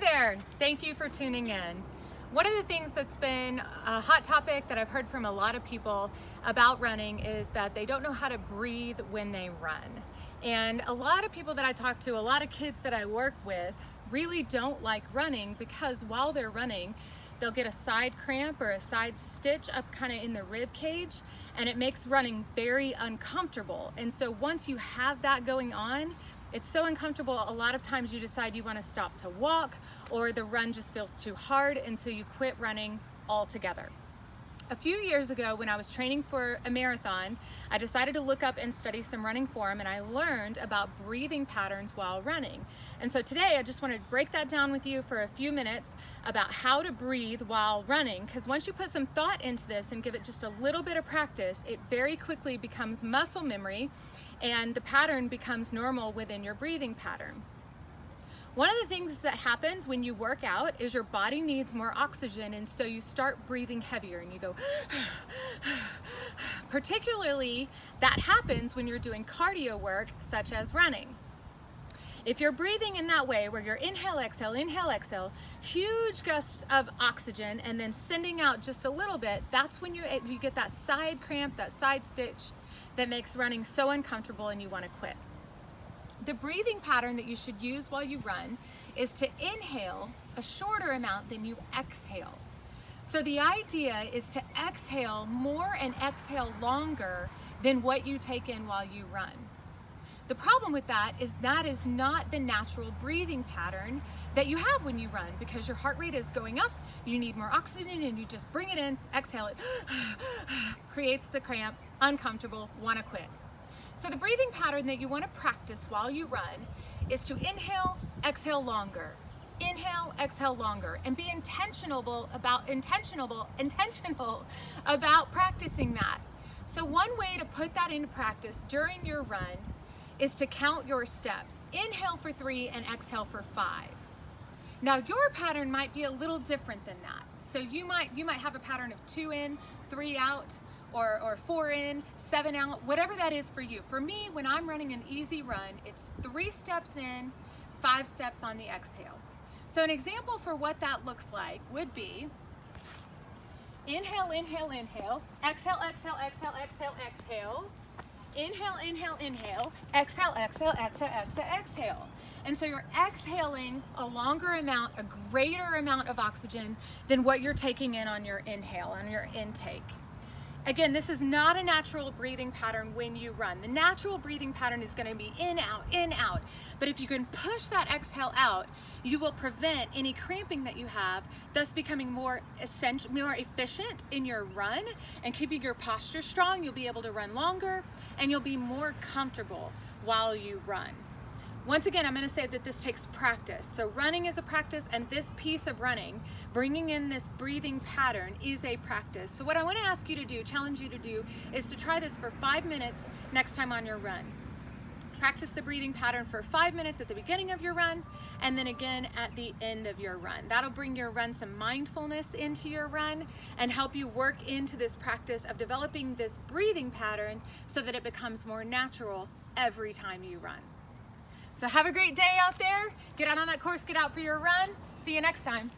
there, thank you for tuning in. One of the things that's been a hot topic that I've heard from a lot of people about running is that they don't know how to breathe when they run. And a lot of people that I talk to, a lot of kids that I work with, really don't like running because while they're running, they'll get a side cramp or a side stitch up kind of in the rib cage, and it makes running very uncomfortable. And so once you have that going on, it's so uncomfortable, a lot of times you decide you want to stop to walk, or the run just feels too hard, and so you quit running altogether. A few years ago, when I was training for a marathon, I decided to look up and study some running form, and I learned about breathing patterns while running. And so today I just wanted to break that down with you for a few minutes about how to breathe while running, because once you put some thought into this and give it just a little bit of practice, it very quickly becomes muscle memory and the pattern becomes normal within your breathing pattern. One of the things that happens when you work out is your body needs more oxygen, and so you start breathing heavier and you go particularly that happens when you're doing cardio work such as running. If you're breathing in that way where you're inhale, exhale, huge gusts of oxygen and then sending out just a little bit, that's when you get that side cramp, that side stitch that makes running so uncomfortable and you want to quit. The breathing pattern that you should use while you run is to inhale a shorter amount than you exhale. So the idea is to exhale more and exhale longer than what you take in while you run. The problem with that is not the natural breathing pattern that you have when you run, because your heart rate is going up, you need more oxygen, and you just bring it in, exhale it, creates the cramp, uncomfortable, want to quit. So the breathing pattern that you want to practice while you run is to inhale, exhale longer. Inhale, exhale longer, and be intentional about practicing that. So one way to put that into practice during your run is to count your steps. Inhale for 3 and exhale for 5. Now your pattern might be a little different than that. So you might have a pattern of 2 in, 3 out, or 4 in, 7 out, whatever that is for you. For me, when I'm running an easy run, it's 3 steps in, 5 steps on the exhale. So an example for what that looks like would be inhale, inhale, inhale, exhale, exhale, exhale, exhale, exhale, inhale, inhale, inhale, exhale, exhale, exhale, exhale, exhale. And so you're exhaling a longer amount, a greater amount of oxygen than what you're taking in on your inhale, on your intake. Again, this is not a natural breathing pattern when you run. The natural breathing pattern is going to be in, out, in, out. But if you can push that exhale out, you will prevent any cramping that you have, thus becoming more efficient in your run and keeping your posture strong. You'll be able to run longer and you'll be more comfortable while you run. Once again, I'm going to say that this takes practice. So running is a practice, and this piece of running, bringing in this breathing pattern, is a practice. So what I want to ask you to do, challenge you to do, is to try this for 5 minutes next time on your run. Practice the breathing pattern for 5 minutes at the beginning of your run, and then again at the end of your run. That'll bring your run some mindfulness into your run and help you work into this practice of developing this breathing pattern so that it becomes more natural every time you run. So have a great day out there. Get out on that course, get out for your run. See you next time.